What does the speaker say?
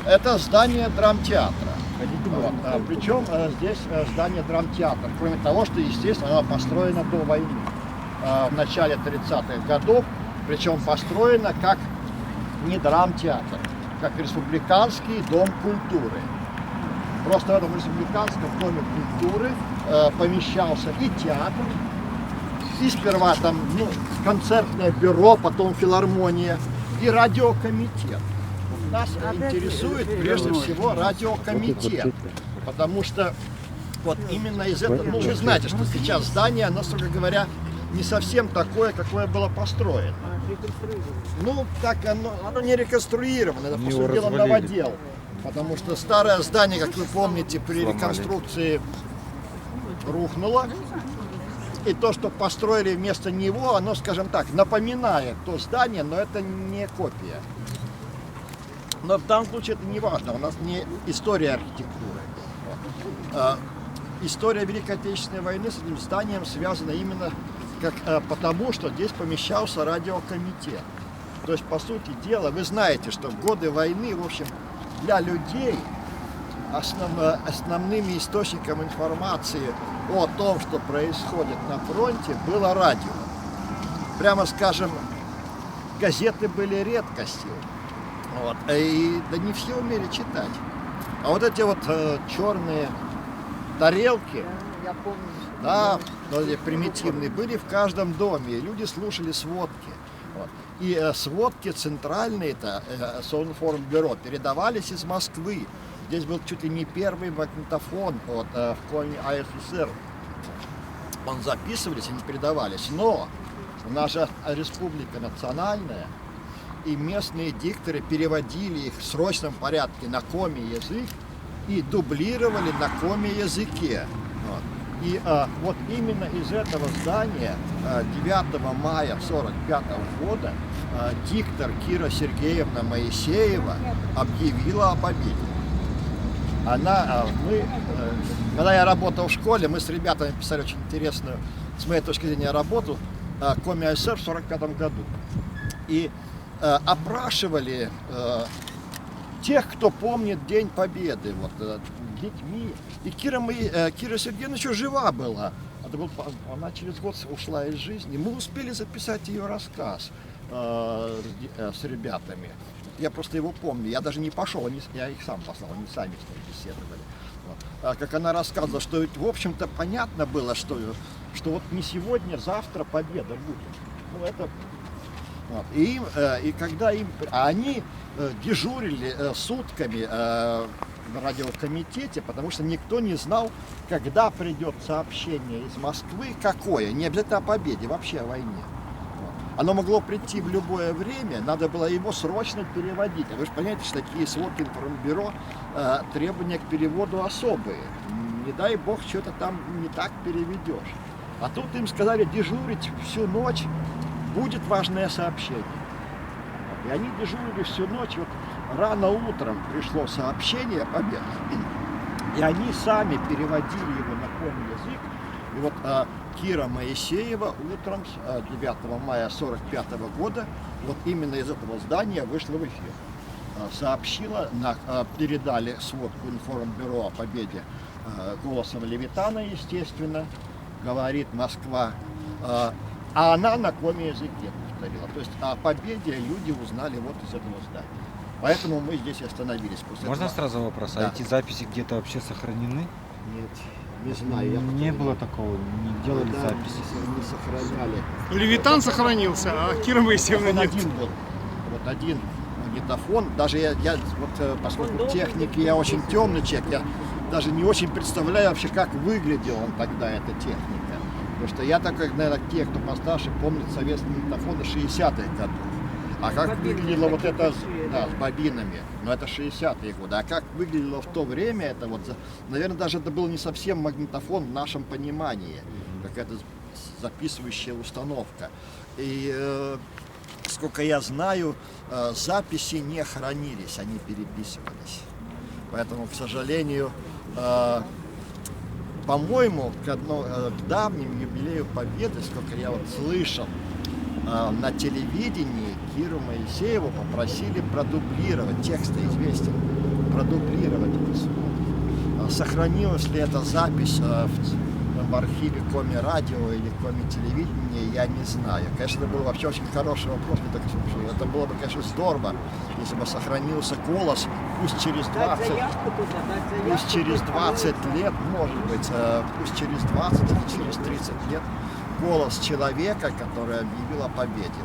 Это здание драмтеатра. Вот. Причем здесь здание драмтеатра. Кроме того, что, естественно, оно построено до войны. В начале 30-х годов. Причем построено как не драмтеатр, как республиканский дом культуры. Просто в этом республиканском доме культуры помещался и театр, и сперва там концертное бюро, потом филармония и радиокомитет. Нас интересует прежде всего радиокомитет, потому что вот именно из этого, вы знаете, что сейчас здание, оно, строго говоря, не совсем такое, какое было построено. Так оно не реконструировано, это, по сути дела, новодел. Потому что старое здание, как вы помните, при реконструкции рухнуло. И то, что построили вместо него, оно, скажем так, напоминает то здание, но это не копия. Но в данном случае это не важно, у нас не история архитектуры. История Великой Отечественной войны с этим зданием связана именно потому, что здесь помещался радиокомитет. То есть, по сути дела, вы знаете, что в годы войны, в общем, для людей основными источником информации о том, что происходит на фронте, было радио. Прямо скажем, газеты были редкостью. И да не все умели читать. А вот эти вот черные тарелки, да, примитивные, были в каждом доме, и люди слушали сводки. И сводки центральные, Совинформбюро, передавались из Москвы. Здесь был чуть ли не первый магнитофон в коме АССР. Он записывались и не передавались. Но у нас же республика национальная, и местные дикторы переводили их в срочном порядке на коми язык и дублировали на коми языке. И вот именно из этого здания 9 мая 1945 года диктор Кира Моисеева объявила о победе. Когда я работал в школе, мы с ребятами писали очень интересную, с моей точки зрения, работу коми АССР в 1945 году. И опрашивали тех, кто помнит День Победы, детьми. И Кира Сергеевна еще жива была. Она через год ушла из жизни. Мы успели записать ее рассказ с ребятами. Я просто его помню. Я даже не пошел, я их сам послал, они сами с ней беседовали. Как она рассказывала, что ведь, в общем-то, понятно было, что вот не сегодня, завтра победа будет. И когда они дежурили сутками в радиокомитете, потому что никто не знал, когда придет сообщение из Москвы, какое, не обязательно о победе, вообще о войне. Оно могло прийти в любое время, надо было его срочно переводить. А вы же понимаете, что такие сводки информбюро, требования к переводу особые. Не дай бог, что-то там не так переведешь. А тут им сказали дежурить всю ночь, будет важное сообщение. И они дежурили всю ночь. Рано утром пришло сообщение победы. И они сами переводили его на коми-язык. И Кира Моисеева утром 9 мая 1945 года именно из этого здания вышла в эфир. Сообщила, передали сводку информбюро о победе голосом Левитана, естественно, говорит Москва. А она на коми-языке повторила. То есть о победе люди узнали из этого здания. Поэтому мы здесь и остановились. Можно сразу вопрос? Да. А эти записи где-то вообще сохранены? Нет, не знаю. Не было такого, не делали записи? Не сохраняли. Левитан сохранился, а Кира Моисеевна нет. Один был. Один магнитофон. Даже поскольку техники, я очень темный человек, я даже не очень представляю вообще, как выглядел он тогда, эта техника. Потому что я, наверное, те, кто постарше, помнят советские магнитофоны 60-х годов. А как выглядело это с бобинами, но это 60-е годы. А как выглядело в то время, это наверное, даже это был не совсем магнитофон в нашем понимании, какая-то записывающая установка. И, сколько я знаю, записи не хранились, они переписывались. Поэтому, к сожалению, по-моему, к давнему юбилею Победы, сколько я слышал на телевидении, Киру Моисееву попросили продублировать, тексты известен, продублировать это слово. Сохранилась ли эта запись в архиве Коми Радио или Коми Телевидения, я не знаю. Конечно, это был вообще очень хороший вопрос. Это было бы, конечно, здорово, если бы сохранился голос, пусть через 20 лет, может быть, пусть через 20 или через 30 лет, голос человека, который объявил о победе.